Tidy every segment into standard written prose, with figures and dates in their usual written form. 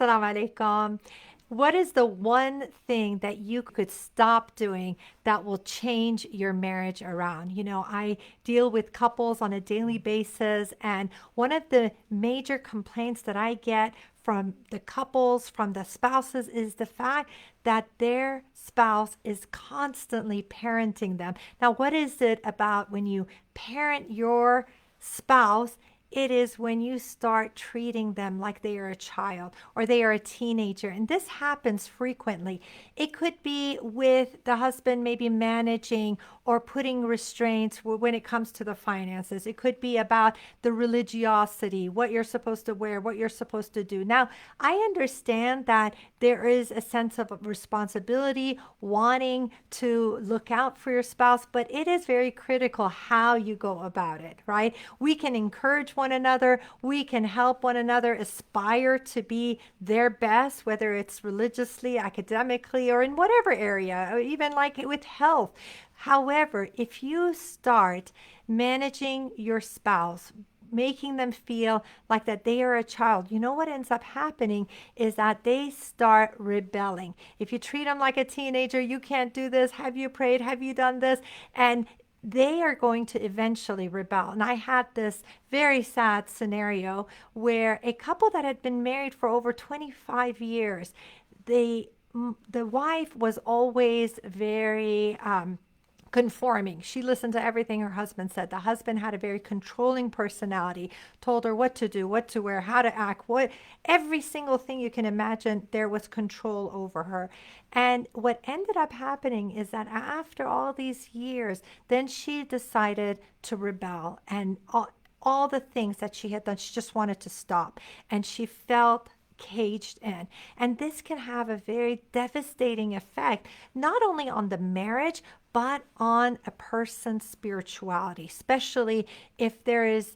Assalamu alaikum. What is the one thing that you could stop doing that will change your marriage around? I deal with couples on a daily basis, and one of the major complaints that I get from the couples, from the spouses, is the fact that their spouse is constantly parenting them. Now, what is it about when you parent your spouse? It is when you start treating them like they are a child or they are a teenager. And this happens frequently. It could be with the husband maybe managing or putting restraints when it comes to the finances. It could be about the religiosity, what you're supposed to wear, what you're supposed to do. Now, I understand that there is a sense of responsibility, wanting to look out for your spouse, but it is very critical how you go about it, right? We can encourage one another. We can help one another aspire to be their best, whether it's religiously, academically, or in whatever area, or even like with health. However, if you start managing your spouse, making them feel like that they are a child, you know what ends up happening is that they start rebelling. If you treat them like a teenager, you can't do this. Have you prayed? Have you done this? And they are going to eventually rebel. And I had this very sad scenario where a couple that had been married for over 25 years, the wife was always very conforming. She listened to everything her husband said. The husband had a very controlling personality, told her what to do, what to wear, how to act, every single thing you can imagine, there was control over her. And what ended up happening is that after all these years, then she decided to rebel, and all the things that she had done, she just wanted to stop. And she felt caged in. And this can have a very devastating effect, not only on the marriage, but on a person's spirituality, especially if there is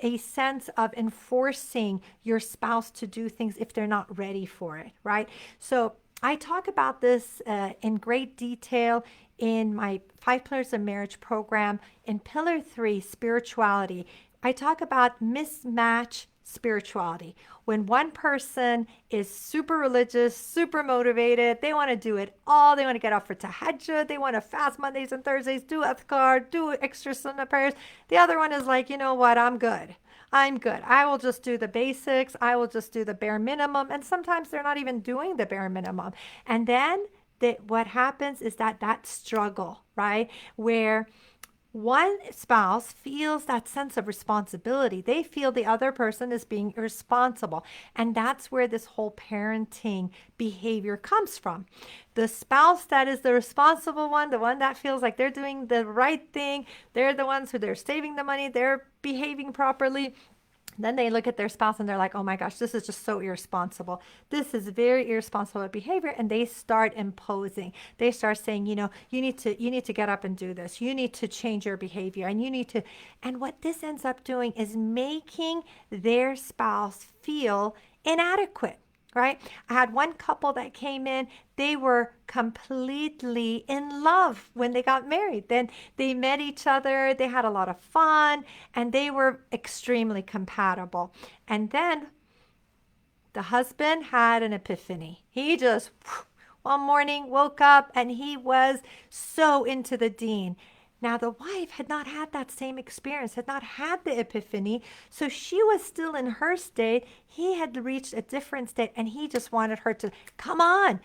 a sense of enforcing your spouse to do things if they're not ready for it, right? So I talk about this in great detail in my 5 Pillars of Marriage program. In Pillar 3, spirituality, I talk about mismatch spirituality. When one person is super religious, super motivated, they want to do it all. They want to get up for tahajjud. They want to fast Mondays and Thursdays, do adhkar, do extra sunnah prayers. The other one is like, you know what? I'm good. I'm good. I will just do the basics. I will just do the bare minimum. And sometimes they're not even doing the bare minimum. And then what happens is that struggle, right? Where one spouse feels that sense of responsibility. They feel the other person is being irresponsible. And that's where this whole parenting behavior comes from. The spouse that is the responsible one, the one that feels like they're doing the right thing, they're the ones who they're saving the money, they're behaving properly. Then they look at their spouse and they're like, oh my gosh, this is just so irresponsible. This is very irresponsible behavior. And they start imposing. They start saying, you need to get up and do this. You need to change your behavior, and you need to. And what this ends up doing is making their spouse feel inadequate. Right? I had one couple that came in, they were completely in love when they got married. Then they met each other, they had a lot of fun, and they were extremely compatible. And then the husband had an epiphany. He just one morning woke up and he was so into the deen. Now, the wife had not had that same experience, had not had the epiphany. So she was still in her state. He had reached a different state, and he just wanted her to, come on,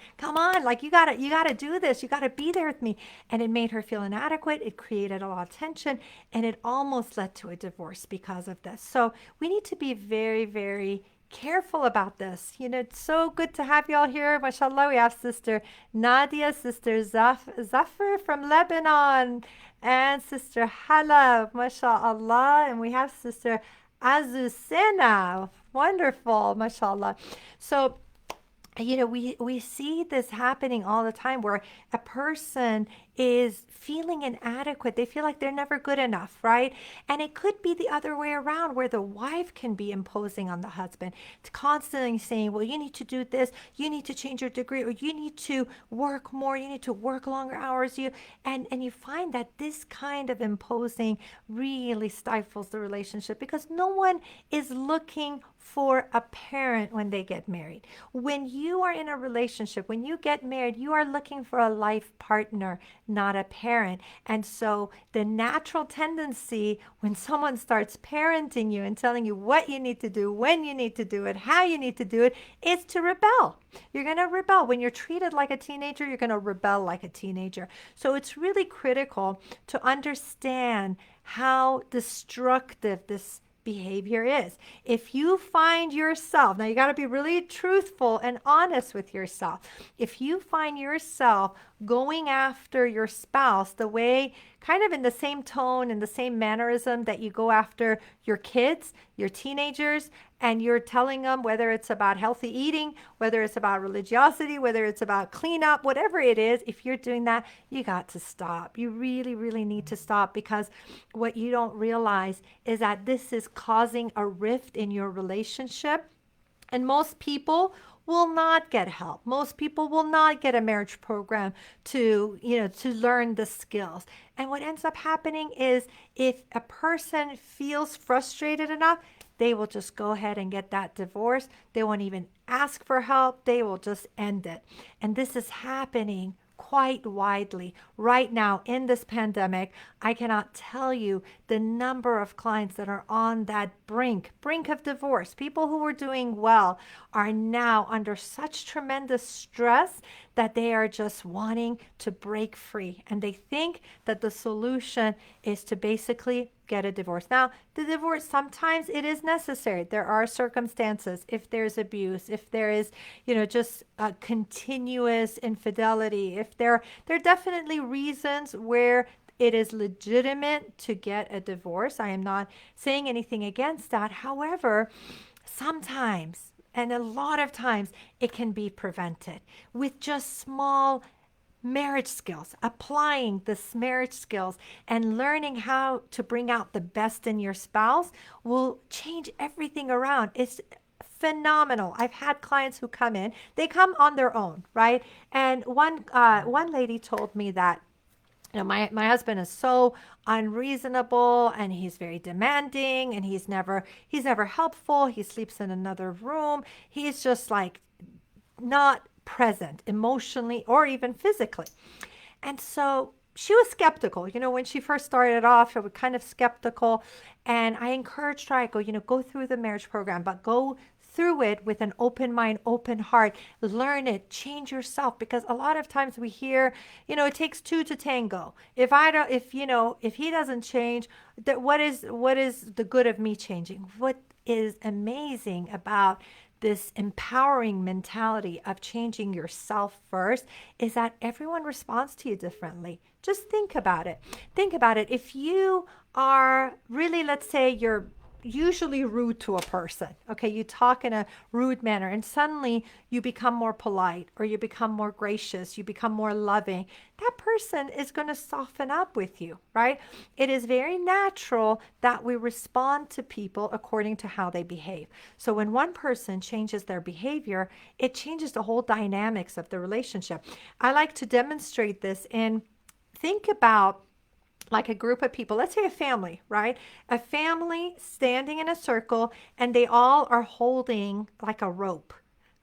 like you gotta do this. You gotta be there with me. And it made her feel inadequate. It created a lot of tension, and it almost led to a divorce because of this. So we need to be very, very careful about this. It's so good to have y'all here. MashaAllah, we have Sister Nadia, Sister Zafar from Lebanon, and Sister Haleh, MashaAllah, and we have Sister Azucena. Wonderful, MashaAllah. So we see this happening all the time, where a person is feeling inadequate. They feel like they're never good enough, right? And it could be the other way around, where the wife can be imposing on the husband, constantly saying, well, you need to do this, you need to change your degree, or you need to work more, you need to work longer hours. And you find that this kind of imposing really stifles the relationship, because no one is looking for a parent when they get married. When you are in a relationship, when you get married, you are looking for a life partner, not a parent. And so the natural tendency when someone starts parenting you and telling you what you need to do, when you need to do it, how you need to do it, is to rebel. You're going to rebel. When you're treated like a teenager, you're going to rebel like a teenager. So it's really critical to understand how destructive this behavior is. If you find yourself, now you got to be really truthful and honest with yourself. If you find yourself going after your spouse the way, kind of in the same tone and the same mannerism that you go after your kids, your teenagers, and you're telling them, whether it's about healthy eating, whether it's about religiosity, whether it's about cleanup, whatever it is, if you're doing that, you got to stop. You really, really need to stop, because what you don't realize is that this is causing a rift in your relationship. And most people will not get help. Most people will not get a marriage program to learn the skills. And what ends up happening is, if a person feels frustrated enough, they will just go ahead and get that divorce. They won't even ask for help. They will just end it. And this is happening quite widely right now in this pandemic. I cannot tell you the number of clients that are on that brink of divorce. People who were doing well are now under such tremendous stress that they are just wanting to break free. And they think that the solution is to basically get a divorce. Now, the divorce, sometimes it is necessary. There are circumstances, if there's abuse, if there is, just a continuous infidelity, if there are definitely reasons where it is legitimate to get a divorce. I am not saying anything against that. However, sometimes, and a lot of times, it can be prevented with just small marriage skills, applying this marriage skills and learning how to bring out the best in your spouse will change everything around. It's phenomenal. I've had clients who come in, they come on their own, right? And one lady told me that, my husband is so unreasonable, and he's very demanding, and he's never helpful. He sleeps in another room. He's just like not present emotionally or even physically. And so she was skeptical. When she first started off, she was kind of skeptical. And I encouraged her, I go, go through the marriage program, but go through it with an open mind, open heart. Learn it, change yourself, because a lot of times we hear, it takes two to tango. If he doesn't change, that what is the good of me changing? What is amazing about this empowering mentality of changing yourself first is that everyone responds to you differently. Just think about it. If you are really, let's say you're usually rude to a person, okay, you talk in a rude manner, and suddenly you become more polite, or you become more gracious, you become more loving, that person is going to soften up with you, right? It is very natural that we respond to people according to how they behave. So when one person changes their behavior, it changes the whole dynamics of the relationship. I like to demonstrate this in, think about like a group of people, let's say a family, right? A family standing in a circle, and they all are holding like a rope,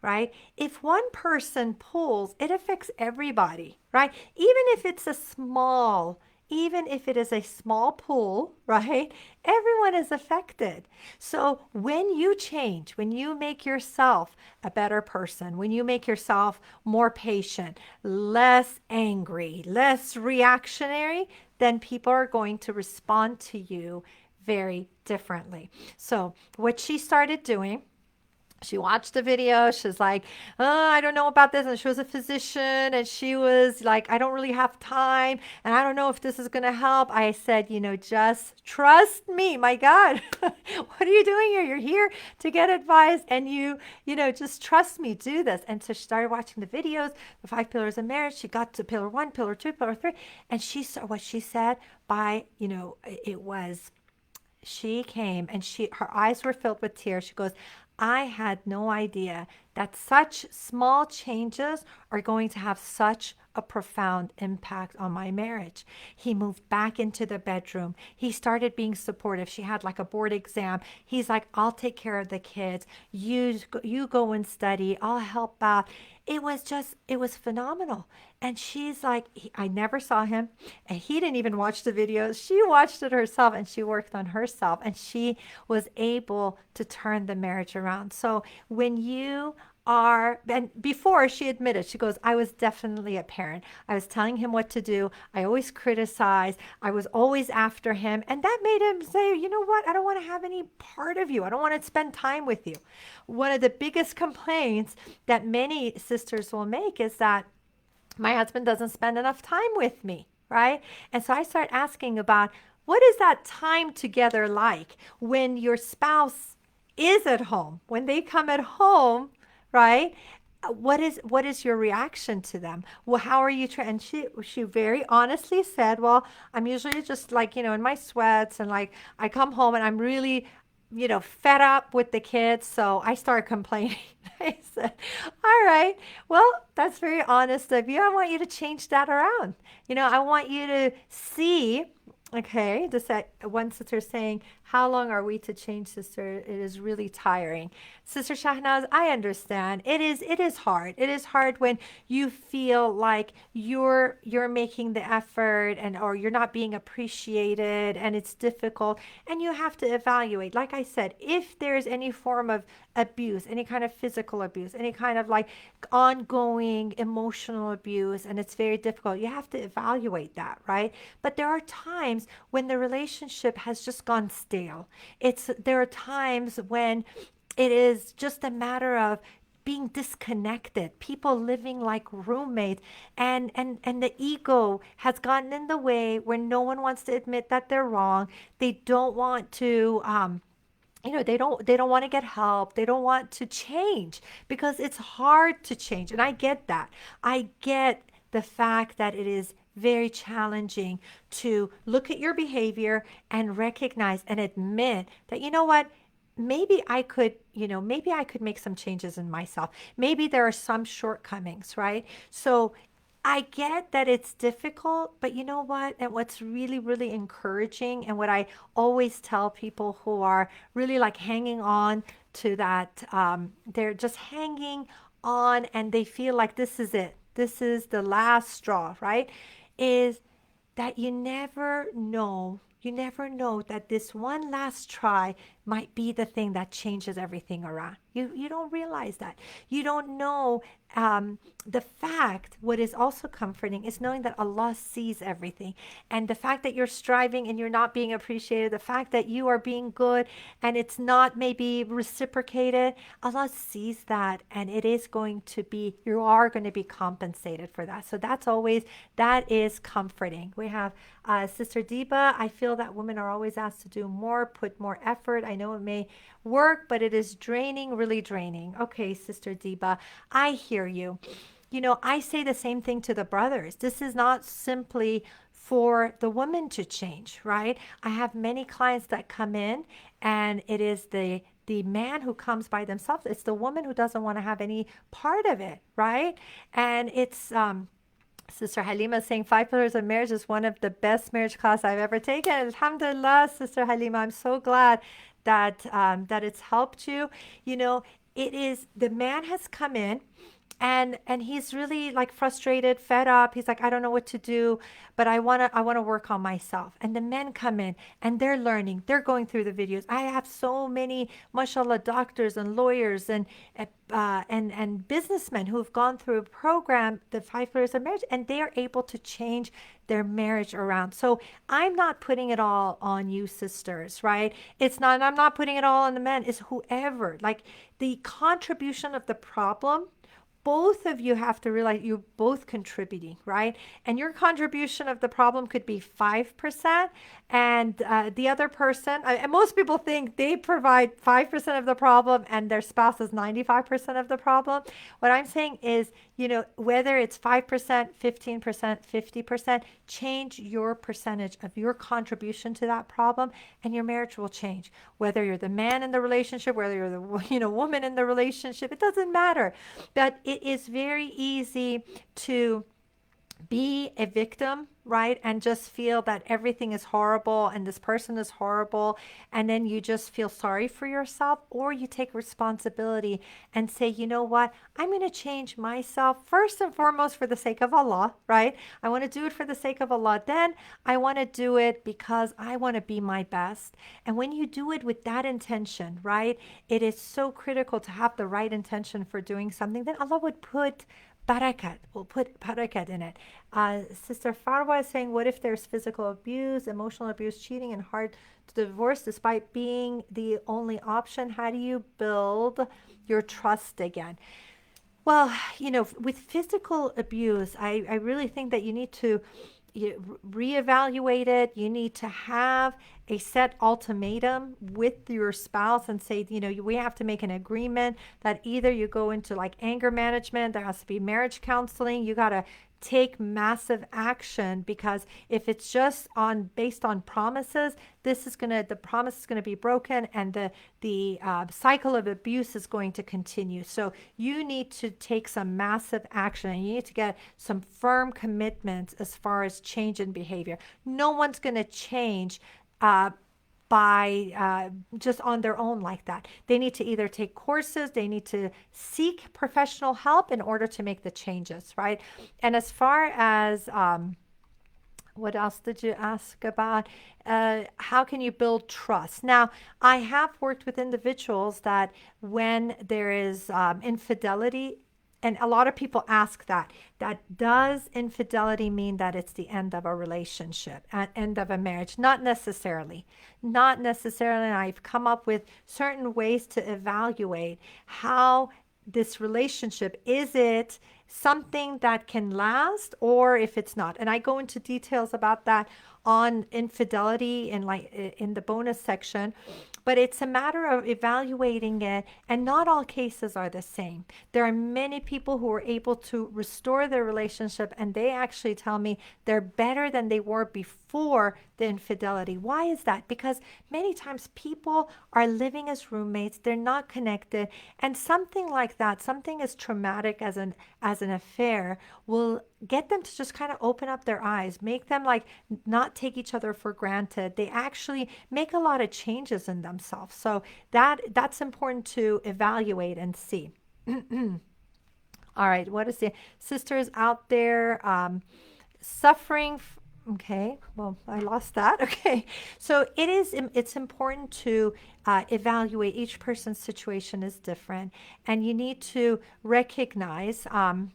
right? If one person pulls, it affects everybody, right? Even if it is a small pull, right? Everyone is affected. So when you change, when you make yourself a better person, when you make yourself more patient, less angry, less reactionary, then people are going to respond to you very differently. So what she started doing, She watched the video. She's like, I don't know about this. And she was a physician and she was like, I don't really have time. And I don't know if this is going to help. I said, just trust me. My God, what are you doing here? You're here to get advice and just trust me, do this. And so she started watching the videos, the 5 pillars of marriage. She got to pillar 1, pillar 2, pillar 3. And she saw what she said it was she came and her eyes were filled with tears. She goes, I had no idea that such small changes are going to have such a profound impact on my marriage. He moved back into the bedroom. He started being supportive. She had like a board exam. He's like, I'll take care of the kids. You go and study. I'll help out. It was phenomenal. And she's like, I never saw him. And he didn't even watch the videos. She watched it herself and she worked on herself. And she was able to turn the marriage around. So when you and before she admitted, she goes, I was definitely a parent. I was telling him what to do. I always criticized. I was always after him. And that made him say, you know what? I don't want to have any part of you. I don't want to spend time with you. One of the biggest complaints that many sisters will make is that my husband doesn't spend enough time with me, right? And so I start asking about what is that time together like when your spouse is at home, when they come at home, right? What is your reaction to them? Well, how are you trying? And she very honestly said, well, I'm usually just like, in my sweats and like I come home and I'm really fed up with the kids. So I started complaining. I said, all right, well, that's very honest of you. I want you to change that around. I want you to see. Okay, one sister saying, how long are we to change, sister? It is really tiring. Sister Shahnaz, I understand. It is hard. It is hard when you feel like you're making the effort or you're not being appreciated and it's difficult and you have to evaluate. Like I said, if there's any form of abuse, any kind of physical abuse, any kind of like ongoing emotional abuse, and it's very difficult, you have to evaluate that, right? But there are times when the relationship has just gone stale. There are times when it is just a matter of being disconnected, people living like roommates, and the ego has gotten in the way where no one wants to admit that they're wrong. They don't want to they don't want to get help. They don't want to change because it's hard to change. And I get that. I get the fact that it is very challenging to look at your behavior and recognize and admit that, you know what, maybe I could make some changes in myself. Maybe there are some shortcomings, right? So I get that it's difficult, but you know what? And what's really, really encouraging, and what I always tell people who are really like hanging on to that, they're just hanging on and they feel like this is it, this is the last straw, right? Is that you never know that this one last try might be the thing that changes everything around. You don't realize that. You don't know the fact, what is also comforting is knowing that Allah sees everything. And the fact that you're striving and you're not being appreciated, the fact that you are being good and it's not maybe reciprocated, Allah sees that and you are going to be compensated for that. So that is comforting. We have Sister Deba, I feel that women are always asked to do more, put more effort. I know it may work, but it is draining, really draining. Okay, Sister Deba, I hear you. I say the same thing to the brothers. This is not simply for the woman to change, right? I have many clients that come in and it is the man who comes by themselves. It's the woman who doesn't want to have any part of it, right? And it's Sister Halima saying 5 pillars of marriage is one of the best marriage class I've ever taken. Alhamdulillah, Sister Halima, I'm so glad that that it's helped you. It is the man has come in And he's really like frustrated, fed up. He's like, I don't know what to do, but I want to work on myself. And the men come in and they're learning, they're going through the videos. I have so many, mashallah, doctors and lawyers and businessmen who have gone through a program, the 5 pillars of marriage, and they are able to change their marriage around. So I'm not putting it all on you sisters, right? It's not, I'm not putting it all on the men. It's whoever, like the contribution of the problem, both of you have to realize you're both contributing, right? And your contribution of the problem could be 5%, and the other person, and most people think they provide 5% of the problem and their spouse is 95% of the problem. What I'm saying is, whether it's 5%, 15%, 50%, change your percentage of your contribution to that problem, and your marriage will change. Whether you're the man in the relationship, whether you're the woman in the relationship, it doesn't matter. But it is very easy to be a victim, right? And just feel that everything is horrible and this person is horrible. And then you just feel sorry for yourself, or you take responsibility and say, you know what? I'm going to change myself first and foremost for the sake of Allah, right? I want to do it for the sake of Allah. Then I want to do it because I want to be my best. And when you do it with that intention, right? It is so critical to have the right intention for doing something. Then Allah would put barakat, will put barakat in it. Sister Farwa is saying, what if there's physical abuse, emotional abuse, cheating, and hard to divorce despite being the only option? How do you build your trust again? Well, with physical abuse, I really think that you need to reevaluate it. You need to have a set ultimatum with your spouse and say, we have to make an agreement that either you go into like anger management, there has to be marriage counseling, you got to take massive action, because if it's just based on promises, the promise is gonna be broken, and the cycle of abuse is going to continue. So you need to take some massive action, and you need to get some firm commitments as far as change in behavior. No one's gonna change by just on their own like that. They need to either take courses, they need to seek professional help in order to make the changes, right? And as far as what else did you ask about? How can you build trust? Now, I have worked with individuals that when there is infidelity, and a lot of people ask that does infidelity mean that it's the end of a relationship, end of a marriage? Not necessarily. Not necessarily. And I've come up with certain ways to evaluate how this relationship, is it something that can last, or if it's not. And I go into details about that on infidelity in the bonus section. But it's a matter of evaluating it, and not all cases are the same. There are many people who are able to restore their relationship, and they actually tell me they're better than they were before the infidelity. Why is that? Because many times people are living as roommates, they're not connected, and something like that, something as traumatic as an affair, will get them to just kind of open up their eyes, make them like not take each other for granted. They actually make a lot of changes in themselves. So that's important to evaluate and see. All right, what is the sisters out there suffering? Okay, well, I lost that. Okay, so it's important to evaluate. Each person's situation is different, and you need to recognize,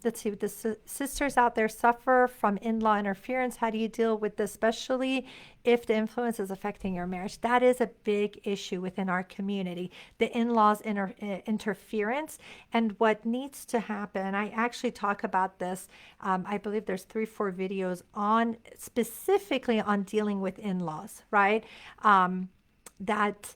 let's see, the sisters out there suffer from in-law interference. How do you deal with this, especially if the influence is affecting your marriage? That is a big issue within our community, the in-laws interference. And what needs to happen, I actually talk about this, I believe there's 3-4 videos on specifically on dealing with in-laws, right? That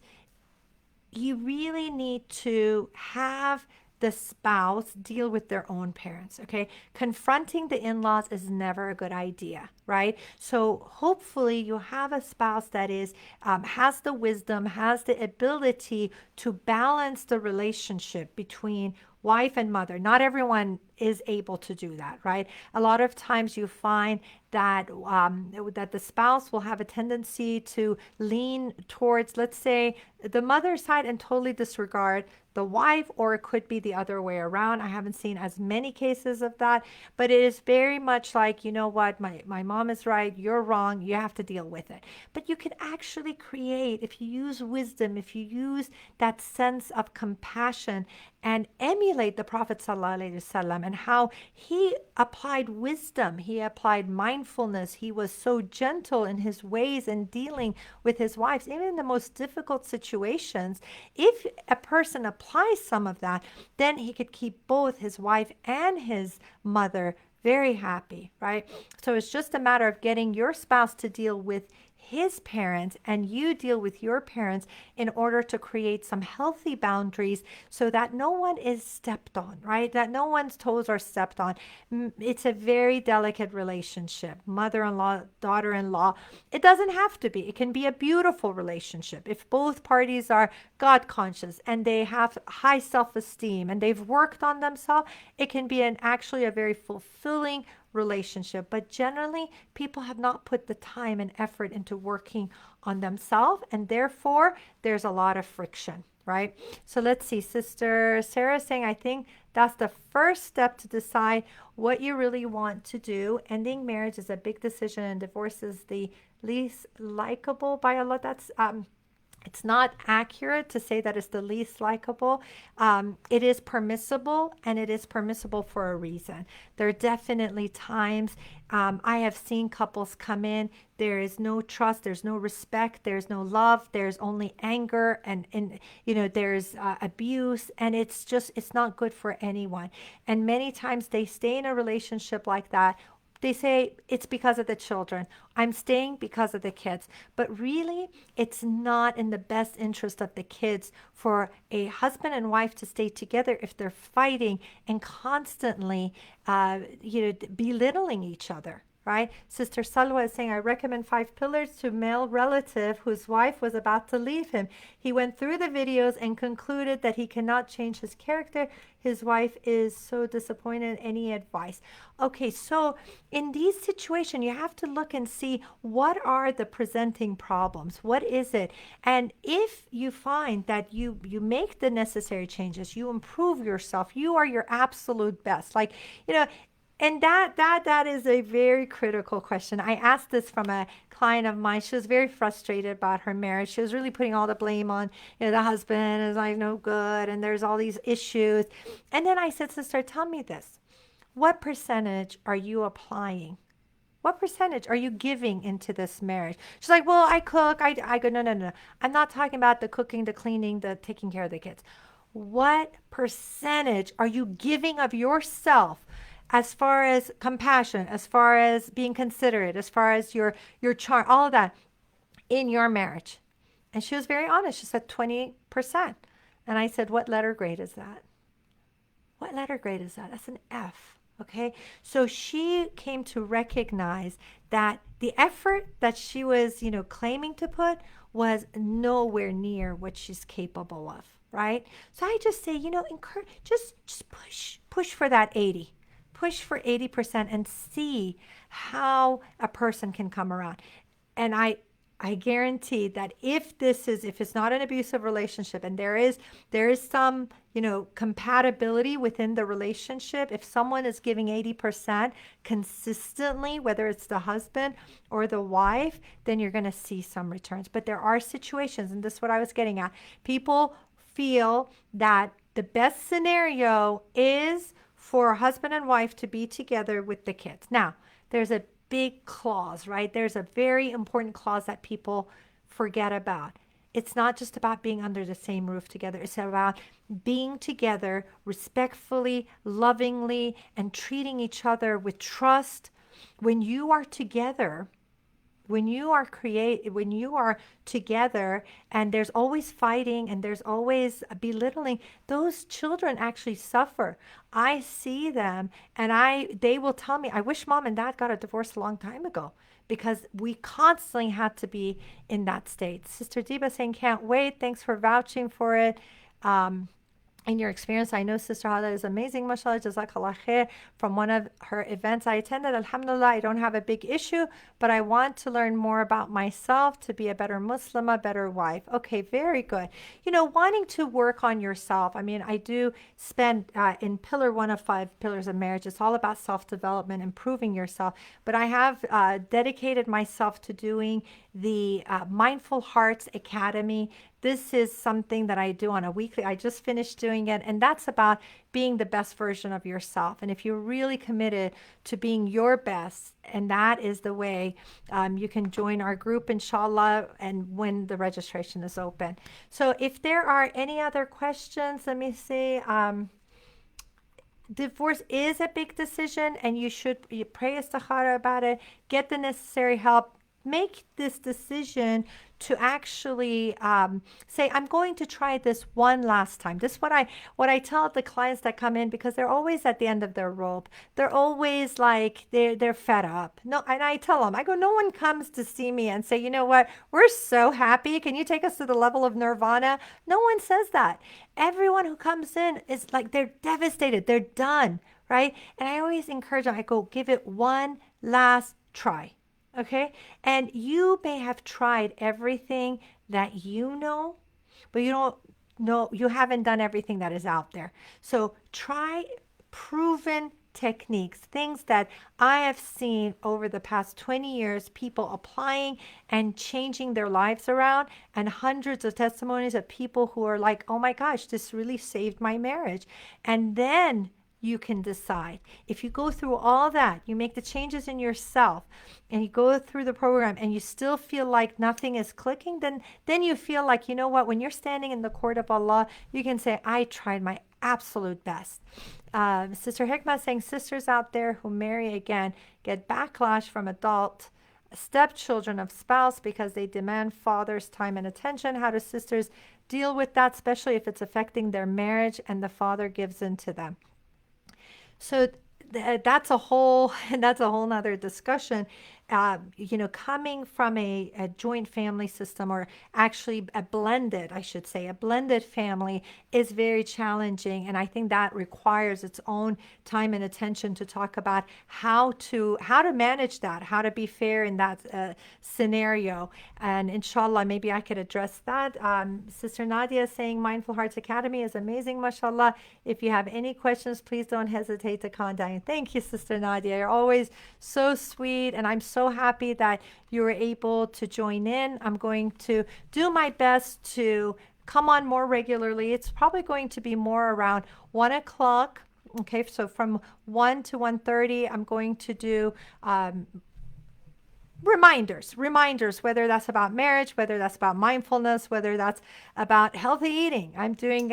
you really need to have the spouse deal with their own parents, okay? Confronting the in-laws is never a good idea, right? So hopefully you have a spouse that is has the wisdom, has the ability to balance the relationship between wife and mother. Not everyone is able to do that, right? A lot of times you find that that the spouse will have a tendency to lean towards, let's say, the mother's side and totally disregard the wife, or it could be the other way around. I haven't seen as many cases of that, but it is very much like, you know what, my mom is right, you're wrong, you have to deal with it. But you can actually create, if you use wisdom, if you use that sense of compassion and emulate the Prophet ﷺ and how he applied wisdom, he applied mindfulness, he was so gentle in his ways in dealing with his wives, even in the most difficult situations. If a person applies some of that, then he could keep both his wife and his mother very happy, right? So it's just a matter of getting your spouse to deal with his parents and you deal with your parents in order to create some healthy boundaries so that no one is stepped on, right? That no one's toes are stepped on. It's a very delicate relationship. Mother-in-law, daughter-in-law. It doesn't have to be. It can be a beautiful relationship. If both parties are God conscious and they have high self-esteem and they've worked on themselves, it can be actually a very fulfilling relationship. But generally, people have not put the time and effort into working on themselves, and therefore there's a lot of friction, right? So let's see. Sister Sarah saying, I think that's the first step to decide what you really want to do. Ending marriage is a big decision, and divorce is the least likable by Allah. That's it's not accurate to say that it's the least likable. It is permissible, and it is permissible for a reason. There are definitely times I have seen couples come in. There is no trust. There's no respect. There's no love. There's only anger, and there's abuse, and it's not good for anyone. And many times they stay in a relationship like that. They say it's because of the children. I'm staying because of the kids. But really, it's not in the best interest of the kids for a husband and wife to stay together if they're fighting and constantly, belittling each other. Right? Sister Salwa is saying, I recommend 5 pillars to male relative whose wife was about to leave him. He went through the videos and concluded that he cannot change his character. His wife is so disappointed. Any advice? Okay, so in these situations, you have to look and see what are the presenting problems. What is it? And if you find that you make the necessary changes, you improve yourself, you are your absolute best. Like, and that is a very critical question. I asked this from a client of mine. She was very frustrated about her marriage. She was really putting all the blame on, the husband is like no good, and there's all these issues. And then I said, sister, tell me this. What percentage are you applying? What percentage are you giving into this marriage? She's like, well, I cook. I go, no. I'm not talking about the cooking, the cleaning, the taking care of the kids. What percentage are you giving of yourself as far as compassion, as far as being considerate, as far as your charm, all of that in your marriage? And she was very honest. She said 20%. And I said, what letter grade is that? What letter grade is that? That's an F. Okay. So she came to recognize that the effort that she was, claiming to put was nowhere near what she's capable of. Right. So I just say, encourage, just push for that 80. Push for 80% and see how a person can come around. And I guarantee that if it's not an abusive relationship and there is some, compatibility within the relationship, if someone is giving 80% consistently, whether it's the husband or the wife, then you're going to see some returns. But there are situations, and this is what I was getting at. People feel that the best scenario is for a husband and wife to be together with the kids. Now, there's a big clause, right? There's a very important clause that people forget about. It's not just about being under the same roof together. It's about being together respectfully, lovingly, and treating each other with trust. When you are together, when you are together and there's always fighting and there's always belittling, those children actually suffer. I see them and they will tell me, I wish mom and dad got a divorce a long time ago, because we constantly had to be in that state. Sister Deba saying, can't wait. Thanks for vouching for it. in your experience. I know Sister Haleh is amazing, mashallah, jazakallah khair. From one of her events I attended, alhamdulillah, I don't have a big issue, but I want to learn more about myself to be a better Muslim, a better wife. Okay, very good. Wanting to work on yourself. I mean, I do spend in pillar 1 of 5 pillars of marriage, it's all about self-development, improving yourself. But I have dedicated myself to doing the Mindful Hearts Academy. This is something that I do on a weekly. I just finished doing it, and that's about being the best version of yourself. And if you're really committed to being your best, and that is the way, you can join our group, inshallah, and when the registration is open. So if there are any other questions, let me see. Divorce is a big decision, and you pray istikhara about it, get the necessary help. Make this decision to actually say, I'm going to try this one last time. This is what I tell the clients that come in, because they're always at the end of their rope. They're always like they're fed up. No, and I tell them, I go, no one comes to see me and say, you know what, we're so happy. Can you take us to the level of nirvana? No one says that. Everyone who comes in is like they're devastated. They're done, right? And I always encourage them. I go, give it one last try. Okay. And you may have tried everything that you know, but you don't know, you haven't done everything that is out there. So try proven techniques, things that I have seen over the past 20 years, people applying and changing their lives around, and hundreds of testimonies of people who are like, oh my gosh, this really saved my marriage. And then you can decide. If you go through all that, you make the changes in yourself, and you go through the program and you still feel like nothing is clicking, then you feel like, you know what, when you're standing in the court of Allah, you can say, I tried my absolute best. Sister Hikmah saying, sisters out there who marry again get backlash from adult stepchildren of spouse because they demand father's time and attention. How do sisters deal with that, especially if it's affecting their marriage and the father gives in to them? So that's a whole nother discussion. Coming from a joint family system, or actually I should say, a blended family, is very challenging. And I think that requires its own time and attention to talk about how to manage that, how to be fair in that scenario. And inshallah, maybe I could address that. Sister Nadia is saying Mindful Hearts Academy is amazing, mashallah. If you have any questions, please don't hesitate to contact. Thank you, Sister Nadia. You're always so sweet, and I'm so happy that you were able to join in. I'm going to do my best to come on more regularly. It's probably going to be more around 1 o'clock. Okay, so from 1 to 1:30, I'm going to do reminders, whether that's about marriage, whether that's about mindfulness, whether that's about healthy eating. I'm doing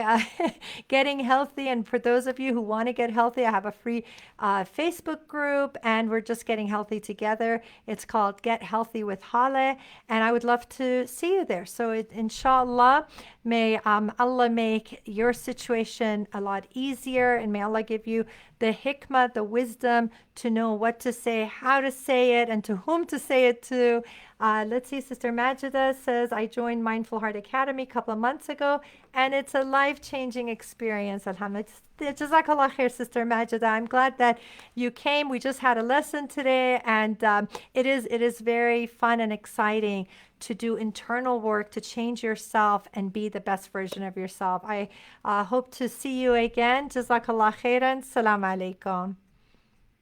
getting healthy. And for those of you who want to get healthy, I have a free Facebook group, and we're just getting healthy together. It's called Get Healthy with Haleh, and I would love to see you there. So inshallah, may Allah make your situation a lot easier, and may Allah give you the hikmah, the wisdom to know what to say, how to say it, and to whom to say it to. Let's see, Sister Majida says, I joined Mindful Heart Academy a couple of months ago, and it's a life-changing experience. Alhamdulillah. Jazakallah khair, Sister Majida. I'm glad that you came. We just had a lesson today, and it is very fun and exciting to do internal work to change yourself and be the best version of yourself. I hope to see you again. Jazakallah khairan. Salam alaikum.